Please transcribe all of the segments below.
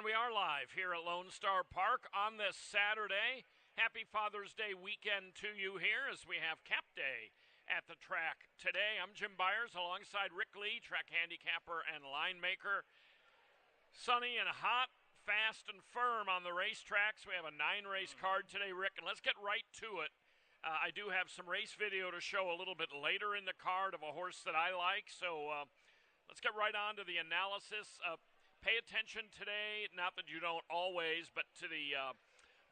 we are live here at Lone Star Park on this Saturday. Happy Father's Day weekend to you here as we have Cap Day at the track today. I'm Jim Byers alongside Rick Lee, track handicapper and line maker. Sunny and hot, fast and firm on the racetracks. We have a 9-race card today, Rick, and let's get right to it. I do have some race video to show a little bit later in the card of a horse that I like, so let's get right on to the analysis. Pay attention today, not that you don't always, but to the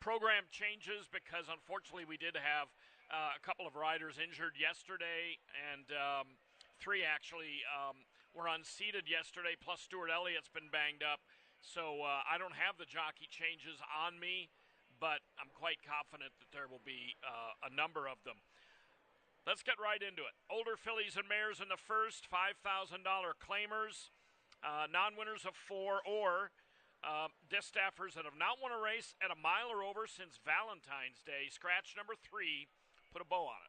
program changes because unfortunately we did have a couple of riders injured yesterday, and 3 actually were unseated yesterday, plus Stuart Elliott's been banged up. So I don't have the jockey changes on me, but I'm quite confident that there will be a number of them. Let's get right into it. Older fillies and mares in the first, $5,000 claimers. Non-winners of 4 or distaffers that have not won a race at a mile or over since Valentine's Day. Scratch number 3, put a bow on it.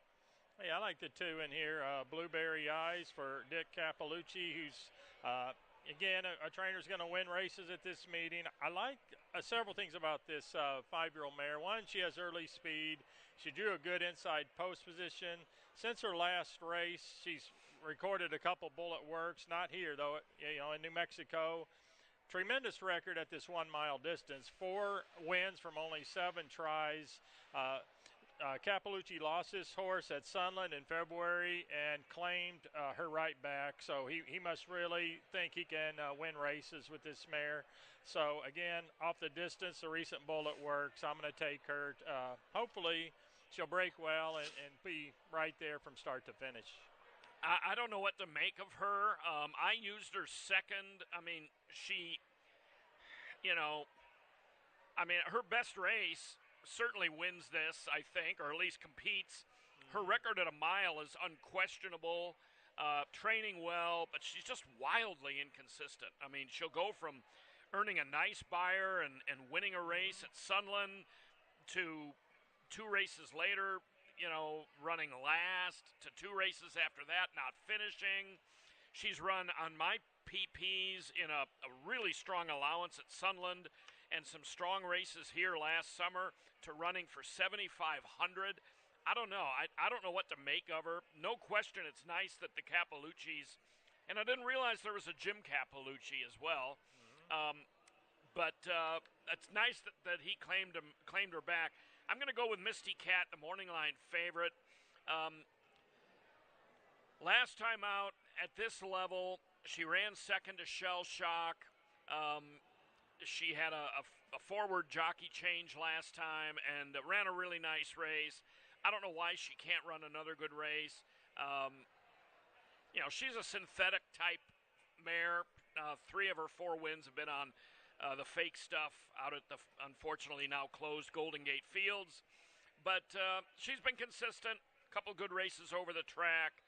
Hey, I like the 2 in here. Blueberry Eyes for Dick Capalucci, who's, again, a trainer's going to win races at this meeting. I like several things about this 5-year-old mare. One, she has early speed. She drew a good inside post position. Since her last race, she's recorded a couple bullet works. Not here, though, in New Mexico. Tremendous record at this 1-mile distance. 4 wins from only 7 tries. Capalucci lost his horse at Sunland in February and claimed her right back, so he must really think he can win races with this mare. So, again, off the distance, the recent bullet works. I'm going to take her. Hopefully, she'll break well and be right there from start to finish. I don't know what to make of her. I used her second. She, her best race certainly wins this, I think, or at least competes. Her record at a mile is unquestionable, training well, but she's just wildly inconsistent. She'll go from earning a nice buyer and winning a race at Sunland to 2 races later, running last, to 2 races after that, not finishing. She's run on my PPs in a really strong allowance at Sunland and some strong races here last summer to running for 7,500. I don't know. I don't know what to make of her. No question it's nice that the Capaluccis, and I didn't realize there was a Jim Capalucci as well, but it's nice that he claimed her back. I'm going to go with Misty Cat, the morning line favorite. Last time out at this level, she ran second to Shell Shock. She had a forward jockey change last time and ran a really nice race. I don't know why she can't run another good race. She's a synthetic type mare. 3 of her 4 wins have been on the fake stuff out at the unfortunately now closed Golden Gate Fields. But she's been consistent, a couple good races over the track.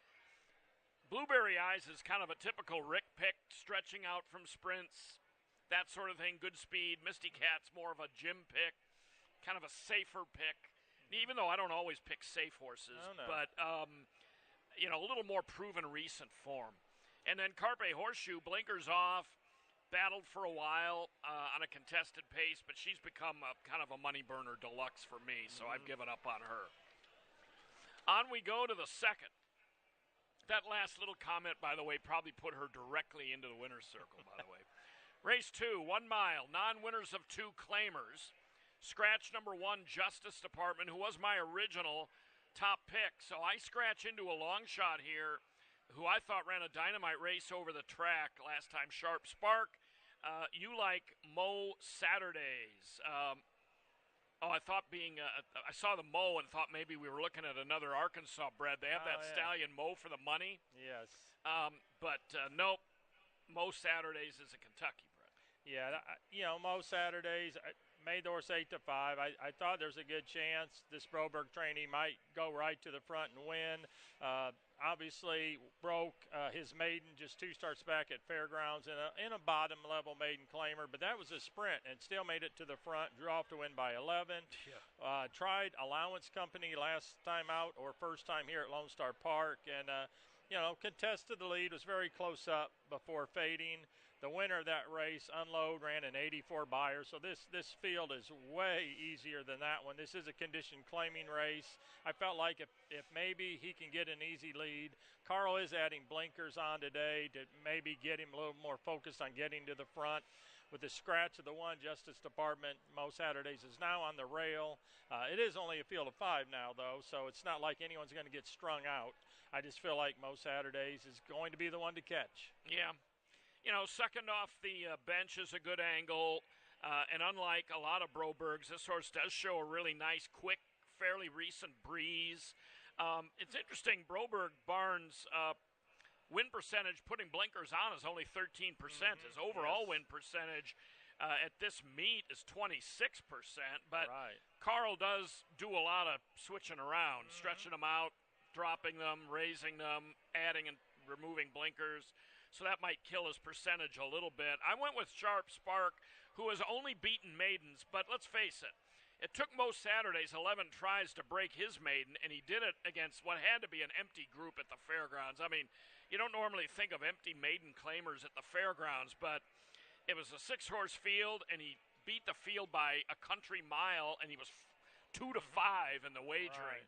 Blueberry Eyes is kind of a typical Rick pick, stretching out from sprints, that sort of thing, good speed. Misty Cat's more of a Jim pick, kind of a safer pick, even though I don't always pick safe horses, but, a little more proven recent form. And then Carpe Horseshoe, blinkers off, battled for a while on a contested pace, but she's become kind of a money burner deluxe for me, so I've given up on her. On we go to the second. That last little comment, by the way, probably put her directly into the winner's circle, by the way. Race 2, 1 mile, non-winners of 2 claimers. Scratch number 1, Justice Department, who was my original top pick. So I scratch into a long shot here, who I thought ran a dynamite race over the track last time, Sharp Spark. You like Mo Saturdays. I saw the Mo and thought maybe we were looking at another Arkansas bred. They have that stallion Mo for the money. Yes. But nope. Mo Saturdays is a Kentucky bred. Yeah, Mo Saturdays made the horse 8-5. I thought there's a good chance this Broberg trainee might go right to the front and win. Obviously broke his maiden just 2 starts back at Fairgrounds in a bottom level maiden claimer, but that was a sprint and still made it to the front, drew off to win by 11. Yeah. Tried Allowance Company last time out or first time here at Lone Star Park, and contested the lead, was very close up before fading. the winner of that race, Unload, ran an 84 Beyer. So this field is way easier than that one. This is a condition claiming race. I felt like if maybe he can get an easy lead. Carl is adding blinkers on today to maybe get him a little more focused on getting to the front. With the scratch of the one, Justice Department, Mo Saturdays is now on the rail. It is only a field of 5 now, though, so it's not like anyone's going to get strung out. I just feel like Mo Saturdays is going to be the one to catch. Yeah. You know, second off the bench is a good angle, and unlike a lot of Brobergs, this horse does show a really nice, quick, fairly recent breeze. It's interesting, Broberg Barnes' win percentage, putting blinkers on, is only 13%. His overall win percentage at this meet is 26%, but Carl does do a lot of switching around, stretching them out, dropping them, raising them, adding and removing blinkers. So that might kill his percentage a little bit. I went with Sharp Spark, who has only beaten maidens, but let's face it, it took Mo Saturdays 11 tries to break his maiden, and he did it against what had to be an empty group at the fairgrounds. I mean, you don't normally think of empty maiden claimers at the fairgrounds, but it was a 6-horse field, and he beat the field by a country mile, and he was 2 to 5 in the wagering.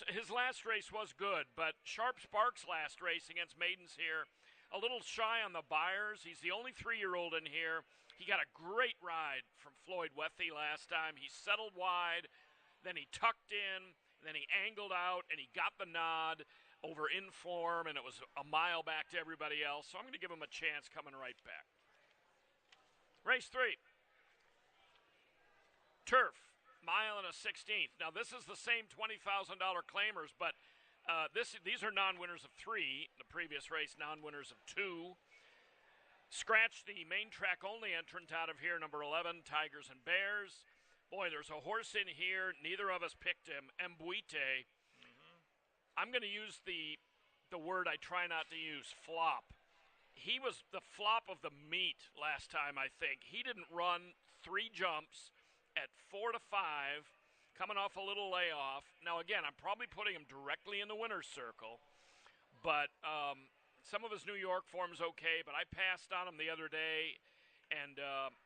His last race was good, but Sharp Spark's last race against maidens here, a little shy on the Beyers. He's the only 3-year-old in here. He got a great ride from Floyd Wethy last time. He settled wide, then he tucked in, then he angled out, and he got the nod over in form, and it was a mile back to everybody else. So I'm going to give him a chance coming right back. Race 3. Turf. Mile and a 16th. Now, this is the same $20,000 claimers, but these are non-winners of 3. The previous race, non-winners of 2. Scratch the main track only entrant out of here, number 11, Tigers and Bears. Boy, there's a horse in here. Neither of us picked him, Mbuite. I'm going to use the word I try not to use, flop. He was the flop of the meet last time, I think. He didn't run 3 jumps at 4 to 5, coming off a little layoff. Now, again, I'm probably putting him directly in the winner's circle, but some of his New York form's okay, but I passed on him the other day and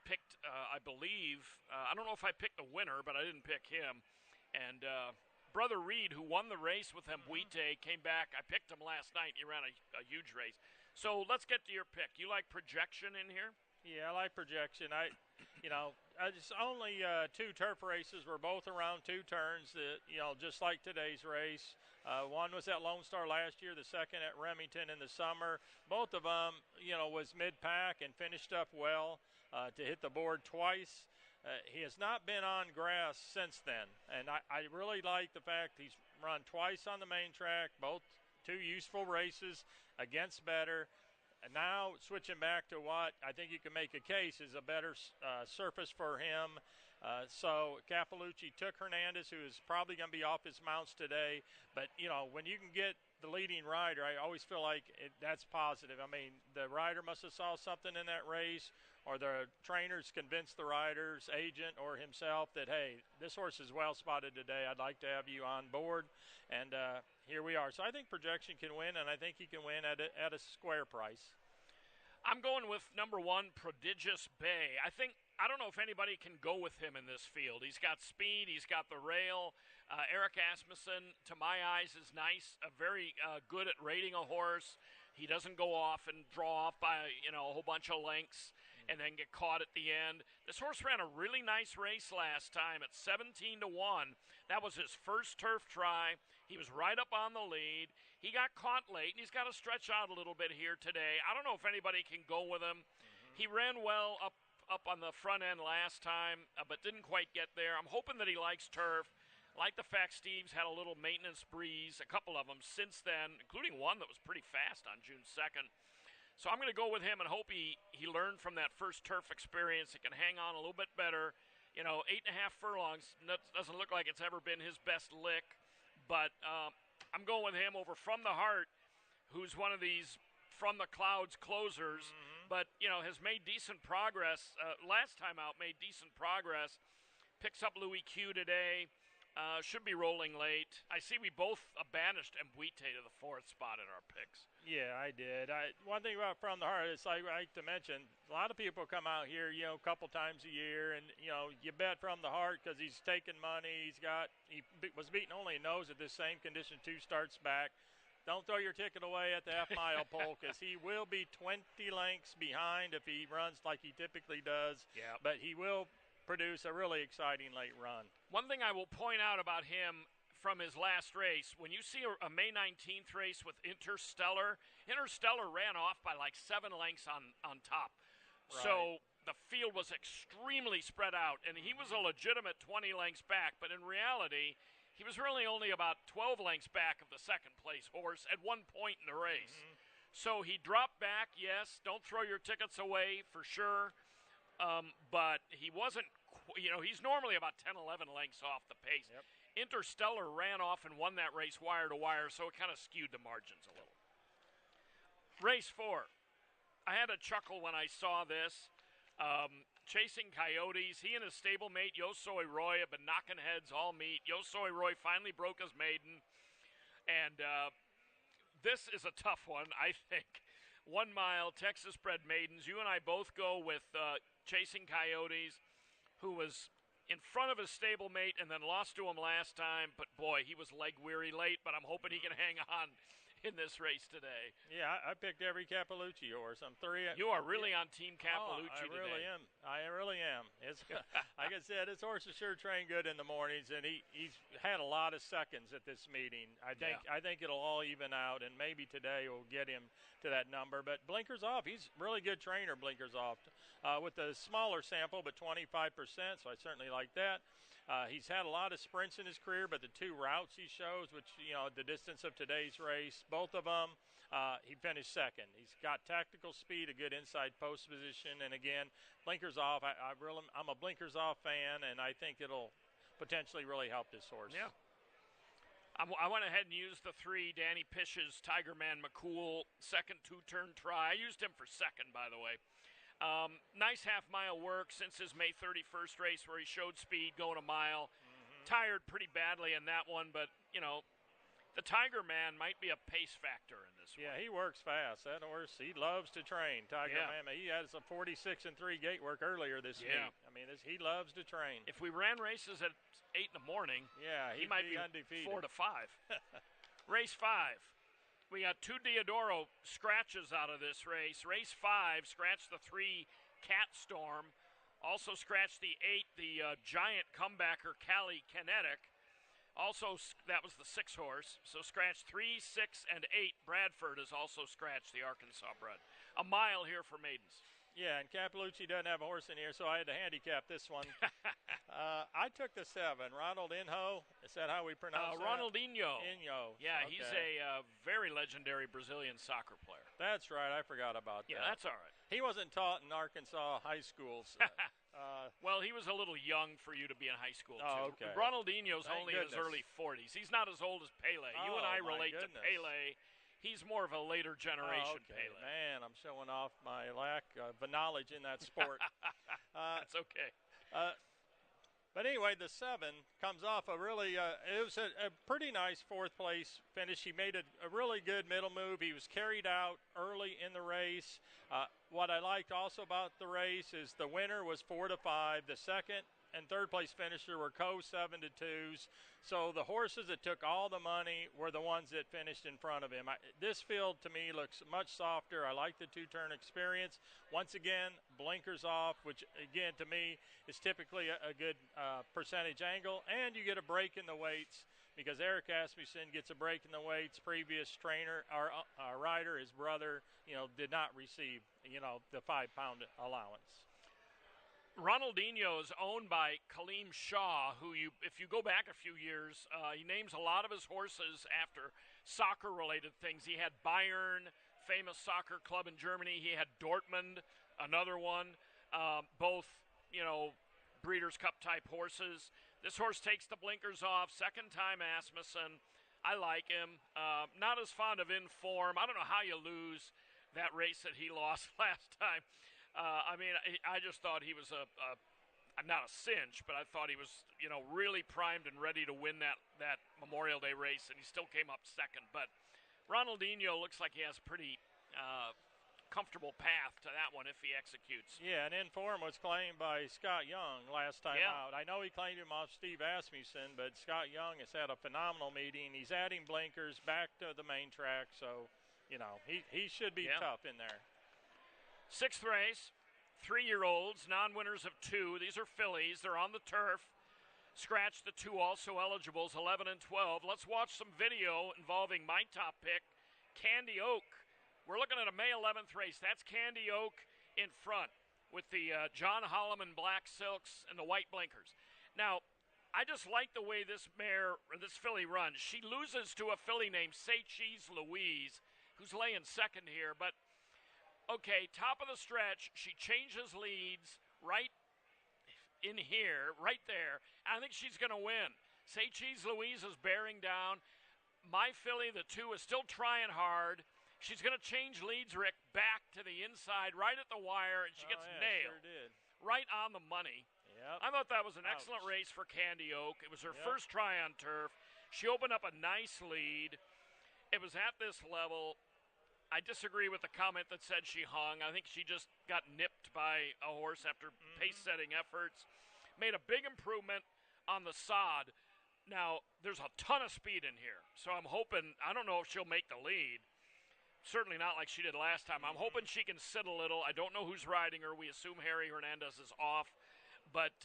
picked, I believe, I don't know if I picked the winner, but I didn't pick him. And Brother Reed, who won the race with Mbuite, came back. I picked him last night. He ran a huge race. So let's get to your pick. You like projection in here? Yeah, I like projection. Just only 2 turf races were both around 2 turns, just like today's race. One was at Lone Star last year, the second at Remington in the summer. Both of them, was mid-pack and finished up well to hit the board twice. He has not been on grass since then, and I really like the fact he's run twice on the main track, both 2 useful races against better. And now switching back to what I think you can make a case is a better surface for him. So Cappellucci took Hernandez, who is probably going to be off his mounts today. But, when you can get the leading rider, I always feel like that's positive. I mean, the rider must have saw something in that race, or the trainers convinced the rider's agent or himself that, hey, this horse is well spotted today. I'd like to have you on board. And here we are. So I think projection can win, and I think he can win at a square price. I'm going with number 1, Prodigious Bay. I don't know if anybody can go with him in this field. He's got speed. He's got the rail. Eric Asmussen, to my eyes, is nice. Very good at rating a horse. He doesn't go off and draw off by, a whole bunch of lengths and then get caught at the end. This horse ran a really nice race last time at 17 to 1. That was his first turf try. He was right up on the lead. He got caught late, and he's got to stretch out a little bit here today. I don't know if anybody can go with him. He ran well up on the front end last time, but didn't quite get there. I'm hoping that he likes turf. I like the fact Steve's had a little maintenance breeze, a couple of them since then, including one that was pretty fast on June 2nd. So I'm going to go with him and hope he learned from that first turf experience. It can hang on a little bit better. 8.5 furlongs doesn't look like it's ever been his best lick, but I'm going with him over From the Heart, who's one of these From the Clouds closers, but has made decent progress. Last time out, made decent progress. Picks up Louis Q today. Should be rolling late. I see we both banished Mbuite to the 4th spot in our picks. Yeah, I did. One thing about From the Heart, it's like I like to mention, a lot of people come out here, a couple times a year, and, you bet From the Heart because he's taking money. He was beaten only in nose at this same condition 2 starts back. Don't throw your ticket away at the half-mile pole because he will be 20 lengths behind if he runs like he typically does. Yeah. But he will produce a really exciting late run. One thing I will point out about him from his last race, when you see a May 19th race with Interstellar ran off by like 7 lengths on top. Right. So the field was extremely spread out, and he was a legitimate 20 lengths back, but in reality, he was really only about 12 lengths back of the second-place horse at one point in the race. Mm-hmm. So he dropped back, yes. Don't throw your tickets away, for sure. But he wasn't, he's normally about 10, 11 lengths off the pace. Yep. Interstellar ran off and won that race wire to wire, so it kind of skewed the margins a little. Race 4. I had a chuckle when I saw this. Chasing Coyotes. He and his stablemate, Yosoi Roy, have been knocking heads all meet. Yosoi Roy finally broke his maiden. And this is a tough one, I think. 1 mile, Texas bred maidens. You and I both go with Chasing Coyotes, who was in front of his stablemate and then lost to him last time. But, boy, he was leg weary late, but I'm hoping he can hang on in this race today. Yeah, I picked every Cappellucci horse. I'm 3. You are really on Team Cappellucci today. I really am. It's like I said, his horses sure train good in the mornings, and he's had a lot of seconds at this meeting. I think it'll all even out, and maybe today will get him to that number. But Blinkers Off, he's a really good trainer. Blinkers Off with a smaller sample, but 25%. So I certainly like that. He's had a lot of sprints in his career, but the 2 routes he shows, which, the distance of today's race, both of them, he finished second. He's got tactical speed, a good inside post position, and again, Blinkers Off, I'm a Blinkers Off fan, and I think it'll potentially really help this horse. Yeah. I went ahead and used the 3, Danny Pish's Tigerman McCool, second 2-turn try. I used him for second, by the way. Nice half-mile work since his May 31st race where he showed speed going a mile. Mm-hmm. Tired pretty badly in that one, but, the Tiger Man might be a pace factor in this one. Yeah, he works fast. That horse, he loves to train. Tiger Man, he had a 46-3 gate work earlier this week. I mean, he loves to train. If we ran races at 8 in the morning, he might be undefeated. 4 to 5. Race 5. We got 2 Diodoro scratches out of this race. Race 5 scratched the 3 Cat Storm. Also scratched the 8, the giant comebacker Cali Kinetic. Also, that was the 6 horse. So scratched 3, 6, and 8. Bradford has also scratched the Arkansas bred. A mile here for maidens. Yeah, and Cappellucci doesn't have a horse in here, so I had to handicap this one. I took the 7, Ronald Inho. Is that how we pronounce that? Ronaldinho. Inho. Yeah, okay. He's a very legendary Brazilian soccer player. That's right. I forgot about that. Yeah, that's all right. He wasn't taught in Arkansas high schools. Well, he was a little young for you to be in high school, too. Oh, okay. Ronaldinho's only in his early 40s. He's not as old as Pele. You and I relate to Pele. He's more of a later generation Pele. Man, I'm showing off my lack of knowledge in that sport. That's okay. But anyway, the 7 comes off a really, it was a pretty nice 4th place finish. He made a really good middle move. He was carried out early in the race. What I liked also about the race is the winner was 4 to 5. The second and third place finisher were co-7 to 2s. So the horses that took all the money were the ones that finished in front of him. This field to me looks much softer. I like the 2-turn experience. Once again, Blinkers Off, which again to me is typically a good percentage angle, and you get a break in the weights because Eric Asmussen gets a break in the weights. Previous trainer, our rider, his brother, did not receive, the 5-pound allowance. Ronaldinho is owned by Kaleem Shaw, who, if you go back a few years, he names a lot of his horses after soccer-related things. He had Bayern, famous soccer club in Germany. He had Dortmund, another one, both, Breeders' Cup-type horses. This horse takes the blinkers off, second time Asmussen. I like him. Not as fond of in form. I don't know how you lose that race that he lost last time. I just thought he was not a cinch, but I thought he was, really primed and ready to win that Memorial Day race, and he still came up second. But Ronaldinho looks like he has a pretty comfortable path to that one if he executes. Yeah, and Inform was claimed by Scott Young last time out. I know he claimed him off Steve Asmussen, but Scott Young has had a phenomenal meeting. He's adding blinkers back to the main track, so, he should be tough in there. Sixth race, 3-year-olds, non-winners of 2. These are fillies. They're on the turf. Scratch the 2 also eligibles, 11 and 12. Let's watch some video involving my top pick, Candy Oak. We're looking at a May 11th race. That's Candy Oak in front with the John Holloman black silks and the white blinkers. Now, I just like the way this filly runs. She loses to a filly named Say Cheese Louise, who's laying second here. But, okay, top of the stretch, she changes leads right in here, right there. I think she's going to win. Say Cheese Louise is bearing down. My filly, the 2, is still trying hard. She's going to change leads, Rick, back to the inside, right at the wire, and she gets nailed. Sure did. Right on the money. Yep. I thought that was an excellent race for Candy Oak. It was her first try on turf. She opened up a nice lead. It was at this level. I disagree with the comment that said she hung. I think she just got nipped by a horse after pace-setting efforts. Made a big improvement on the sod. Now, there's a ton of speed in here, so I'm hoping, I don't know if she'll make the lead. Certainly not like she did last time. I'm hoping she can sit a little. I don't know who's riding her. We assume Harry Hernandez is off. But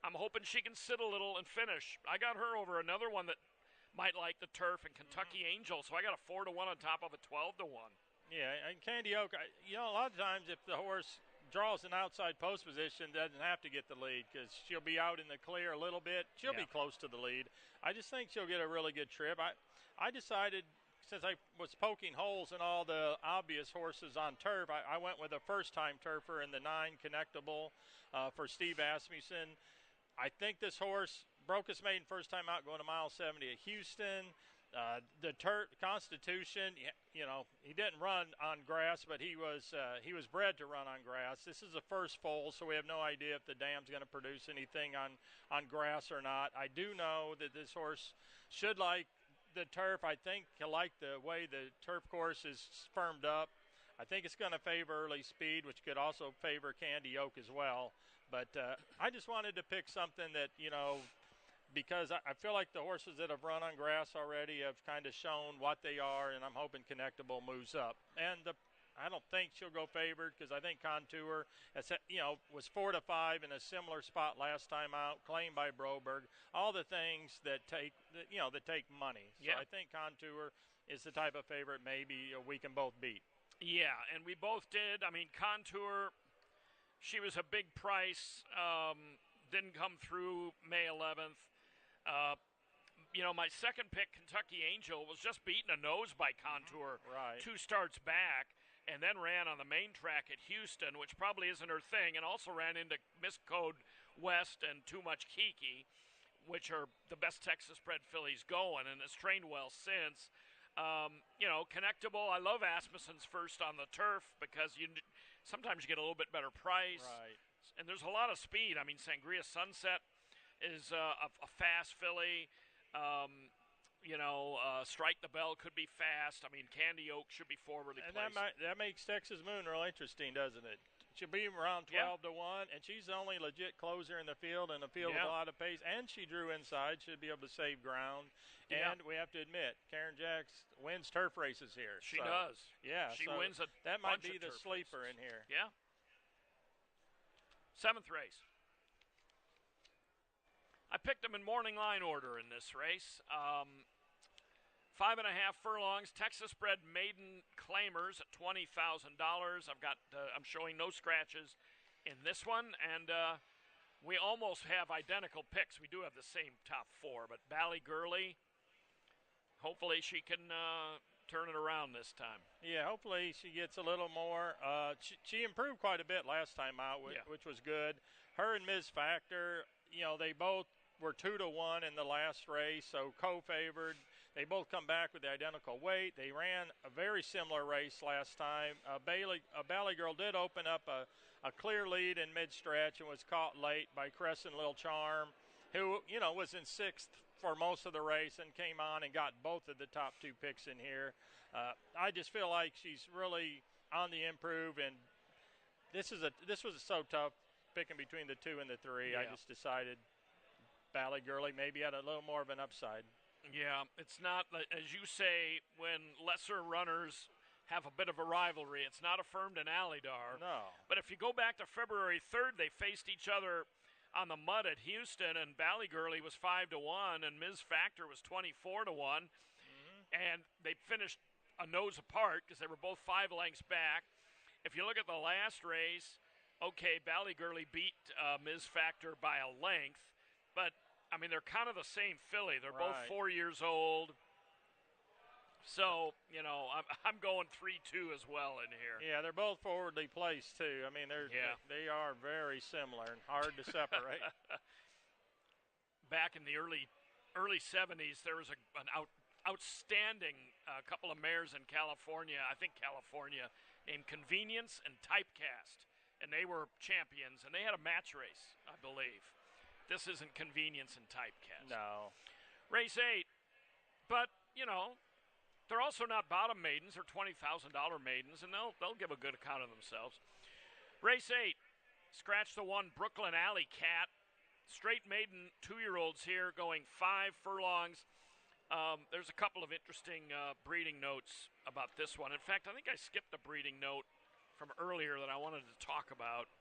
I'm hoping she can sit a little and finish. I got her over another one that might like the turf and Kentucky Angel. So I got a 4-1 on top of a 12-1. Yeah, and Candy Oak, a lot of times if the horse draws an outside post position, doesn't have to get the lead because she'll be out in the clear a little bit. She'll be close to the lead. I just think she'll get a really good trip. I decided, since I was poking holes in all the obvious horses on turf, I went with a first-time turfer in the 9 Connectable for Steve Asmussen. I think this horse broke his maiden first time out going to mile 70 at Houston. The Constitution, he didn't run on grass, but he was bred to run on grass. This is the first foal, so we have no idea if the dam's going to produce anything on grass or not. I do know that this horse should like the turf. I think he'll like the way the turf course is firmed up. I think it's going to favor early speed, which could also favor Candy Oak as well. But I just wanted to pick something that, because I feel like the horses that have run on grass already have kind of shown what they are, and I'm hoping Connectable moves up. And I don't think she'll go favored because I think Contour, was 4-5 in a similar spot last time out, claimed by Broberg. All the things that take money. So I think Contour is the type of favorite maybe we can both beat. Yeah, and we both did. I mean, Contour, she was a big price. Didn't come through May 11th. My second pick, Kentucky Angel, was just beaten a nose by Contour 2 starts back, and then ran on the main track at Houston, which probably isn't her thing, and also ran into Miscode West and Too Much Kiki, which are the best Texas-bred fillies going, and has trained well since. Connectable, I love Asmussen's first on the turf because sometimes you get a little bit better price. Right. And there's a lot of speed. I mean, Sangria Sunset is a fast filly. Strike the Bell could be fast. I mean, Candy Oak should be forwardly placed. And that makes Texas Moon real interesting, doesn't it? She'll be around 12-1, and she's the only legit closer in the field, and a field with a lot of pace. And she drew inside, should be able to save ground. And we have to admit, Karen Jacks wins turf races here. She does. Yeah, she wins a that might be bunch the of turf sleeper races. in here. Yeah. 7th race. I picked them in morning line order in this race. 5.5 furlongs, Texas-bred maiden claimers at $20,000. I'm showing no scratches in this one, and we almost have identical picks. We do have the same top 4, but Bally Gurley, hopefully she can turn it around this time. Yeah, hopefully she gets a little more. She improved quite a bit last time out, which was good. Her and Ms. Factor, they both were 2-1 in the last race, so co-favored. They both come back with the identical weight. They ran a very similar race last time. Bally Girl did open up a clear lead in mid-stretch and was caught late by Crescent Lil Charm, who, was in sixth for most of the race and came on and got both of the top two picks in here. I just feel like she's really on the improve, and this was so tough picking between the 2 and the 3. Yeah. I just decided Bally Girlie maybe had a little more of an upside. Yeah, it's not, as you say, when lesser runners have a bit of a rivalry. It's not affirmed in Alydar. No. But if you go back to February 3rd, they faced each other on the mud at Houston, and Bally Girlie was 5-1, and Ms. Factor was 24-1, and they finished a nose apart because they were both 5 lengths back. If you look at the last race, okay, Bally Girlie beat Ms. Factor by a length, but I mean they're kind of the same filly. They're both 4 years old. So, I'm going 3-2 as well in here. Yeah, they're both forwardly placed, too. I mean, they are very similar and hard to separate. Back in the early 70s, there was an outstanding couple of mares in California, named Convenience and Typecast. And they were champions, and they had a match race, I believe. This isn't Convenience and Typecast. No. Race 8. But, they're also not bottom maidens. They're $20,000 maidens, and they'll give a good account of themselves. Race 8, scratch the 1, Brooklyn Alley Cat. Straight maiden 2-year-olds here going 5 furlongs. There's a couple of interesting breeding notes about this one. In fact, I think I skipped a breeding note from earlier that I wanted to talk about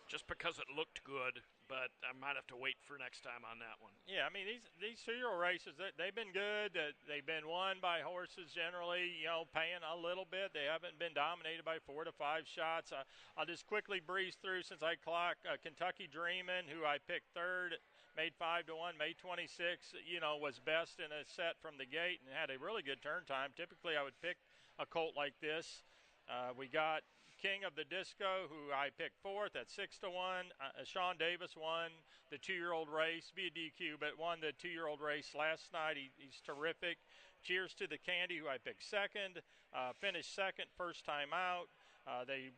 just because it looked good, but I might have to wait for next time on that one. Yeah, I mean, these 2-year-old races, they've been good. They've been won by horses generally, paying a little bit. They haven't been dominated by 4 to 5 shots. I'll just quickly breeze through since I clock Kentucky Dreamin', who I picked third, made 5-1, May 26, was best in a set from the gate and had a really good turn time. Typically, I would pick a colt like this. We got King of the Disco, who I picked fourth at 6-1. Sean Davis won the 2-year-old race, via DQ, but won the 2-year-old race last night. He's terrific. Cheers to the Candy, who I picked second. Finished second, first time out. They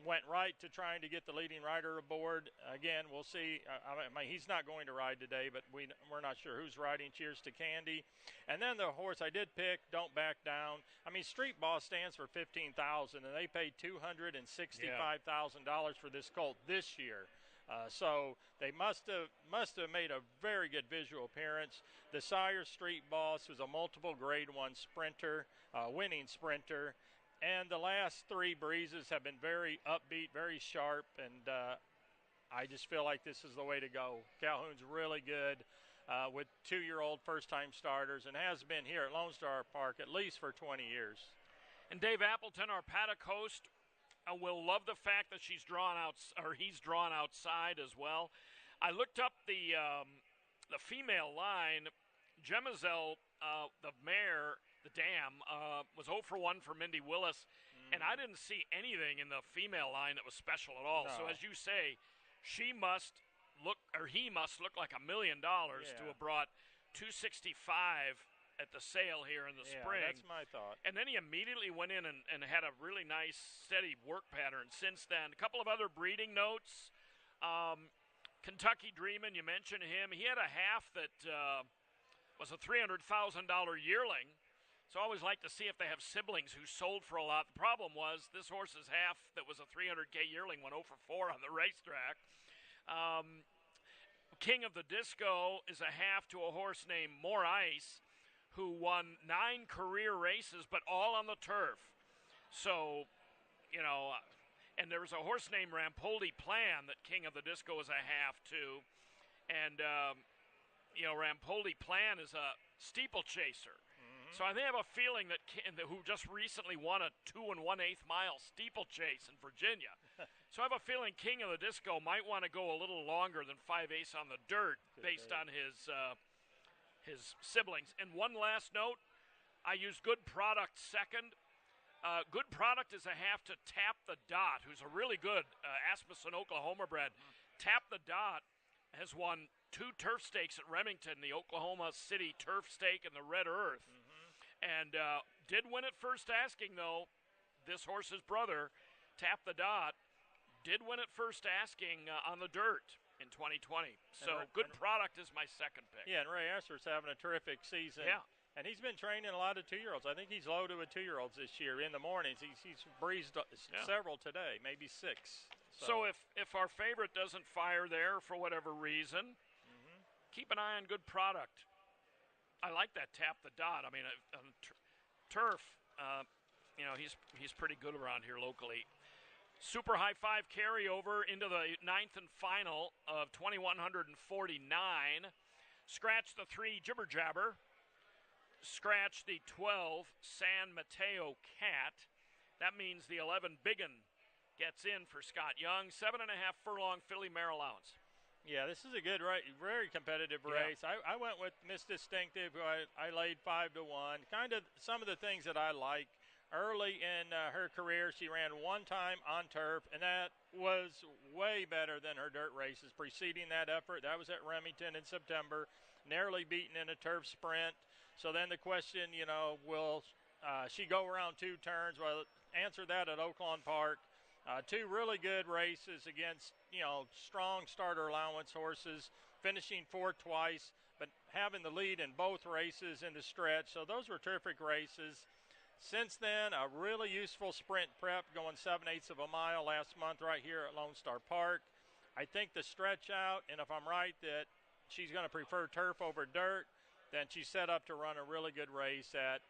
went right to trying to get the leading rider aboard. Again, we'll see. He's not going to ride today, but we're not sure who's riding. Cheers to Candy. And then the horse I did pick, Don't Back Down. I mean, Street Boss stands for $15,000, and they paid $265,000 for this colt this year. So they must have made a very good visual appearance. The sire, Street Boss, was a multiple Grade 1 sprinter, winning sprinter. And the last 3 breezes have been very upbeat, very sharp, and I just feel like this is the way to go. Calhoun's really good with 2-year-old first-time starters and has been here at Lone Star Park at least for 20 years. And Dave Appleton, our paddock host, will love the fact that he's drawn outside as well. I looked up the female line. Gemazelle, the mare, the dam, was 0 for 1 for Mindy Willis, and I didn't see anything in the female line that was special at all. No. So as you say, he must look like $1 million to have brought 265 at the sale here in the spring. That's my thought. And then he immediately went in and had a really nice, steady work pattern since then. A couple of other breeding notes. Kentucky Dreamin', you mentioned him. He had a half that was a $300,000 yearling. So I always like to see if they have siblings who sold for a lot. The problem was this horse's half that was a $300K yearling went 0 for 4 on the racetrack. King of the Disco is a half to a horse named More Ice, who won 9 career races, but all on the turf. So, and there was a horse named Rampoldi Plan that King of the Disco is a half to. And, Rampoldi Plan is a steeplechaser. So I think I have a feeling that who just recently won a 2 1/8 mile steeplechase in Virginia. So I have a feeling King of the Disco might want to go a little longer than 5/8 on the dirt based on his siblings. And one last note, I used Good Product second. Good Product is a half to Tap the Dot, who's a really good Asmussen, Oklahoma bred. Tap the Dot has won 2 turf stakes at Remington, the Oklahoma City Turf Stake and the Red Earth. And did win at first asking, though. This horse's brother, Tap the Dot, did win at first asking on the dirt in 2020. So good product is my second pick. Yeah, and Ray Esser's having a terrific season. Yeah. And he's been training a lot of 2-year-olds. I think he's loaded with 2-year-olds this year in the mornings. He's breezed several today, maybe 6. So if our favorite doesn't fire there for whatever reason, keep an eye on good product. I like that Tap the Dot. I mean, on turf, he's pretty good around here locally. Super high 5 carryover into the 9th and final of 2149. Scratch the 3 Jibber Jabber. Scratch the 12 San Mateo Cat. That means the 11 Biggin gets in for Scott Young. 7.5 furlong filly mare allowance. Yeah, this is a good, very competitive race. I went with Miss Distinctive, who I laid 5 to 1. Kind of some of the things that I like. Early in her career, she ran 1 time on turf, and that was way better than her dirt races preceding that effort. That was at Remington in September, narrowly beaten in a turf sprint. So then the question, will she go around 2 turns? Well, answer that at Oaklawn Park. 2 really good races against, strong starter allowance horses, finishing 4th twice, but having the lead in both races in the stretch. So those were terrific races. Since then, a really useful sprint prep going 7/8 of a mile last month right here at Lone Star Park. I think the stretch out, and if I'm right that she's going to prefer turf over dirt, then she's set up to run a really good race at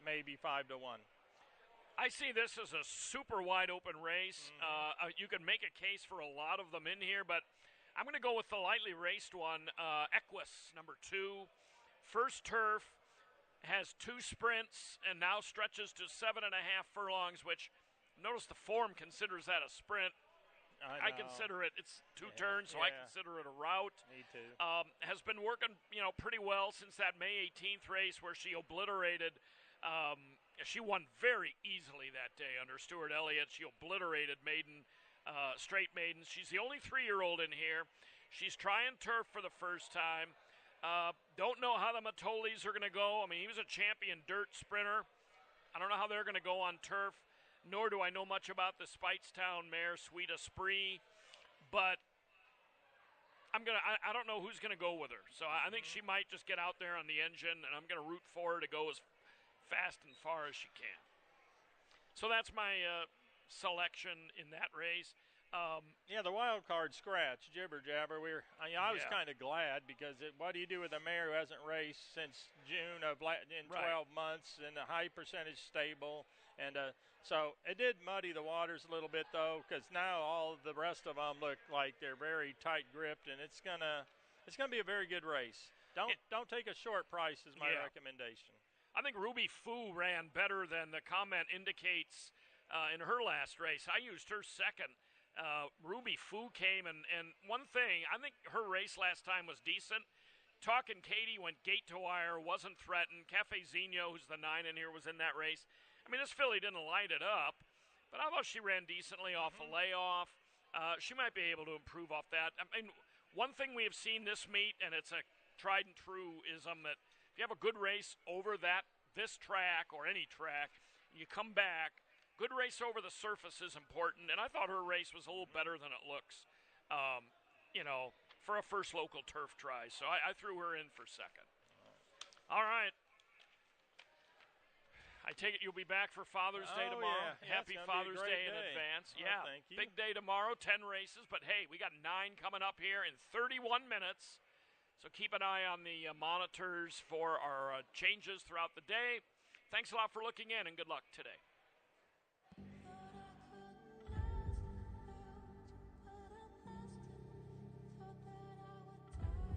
maybe 5 to 1. I see this as a super wide open race. You can make a case for a lot of them in here, but I'm going to go with the lightly raced one, Equus, number 2. First turf, has 2 sprints, and now stretches to 7.5 furlongs, which, notice the form considers that a sprint. I consider it's 2 turns, so I consider it a route. Me too. Has been working, pretty well since that May 18th race where she obliterated. She won very easily that day under Stuart Elliott. She obliterated straight maidens. She's the only 3-year-old in here. She's trying turf for the first time. Don't know how the Matolis are going to go. I mean, he was a champion dirt sprinter. I don't know how they're going to go on turf. Nor do I know much about the Speightstown mare, Sweet Esprit, but I don't know who's going to go with her. So I think she might just get out there on the engine, and I'm going to root for her to go as fast and far as she can. So that's my selection in that race. The wild card scratch, Jibber Jabber. I was kind of glad because what do you do with a mare who hasn't raced since June in 12 months and a high percentage stable? And so it did muddy the waters a little bit, though, because now all the rest of them look like they're very tight gripped, and it's gonna be a very good race. Don't take a short price is my recommendation. I think Ruby Foo ran better than the comment indicates in her last race. I used her second. Ruby Foo came, and one thing, I think her race last time was decent. Talkin' Katie went gate to wire, wasn't threatened. Cafezinho, who's the 9 in here, was in that race. I mean, this filly didn't light it up, but I thought she ran decently off a layoff. She might be able to improve off that. I mean, one thing we have seen this meet, and it's a tried and true ism, that if you have a good race over this track or any track, and you come back, good race over the surface is important, and I thought her race was a little better than it looks, for a first local turf try. So I threw her in for second. All right. I take it you'll be back for Father's Day tomorrow. Yeah, Happy Father's Day in advance. Oh, thank you. Big day tomorrow, 10 races, but hey, we got 9 coming up here in 31 minutes. So keep an eye on the monitors for our changes throughout the day. Thanks a lot for looking in, and good luck today.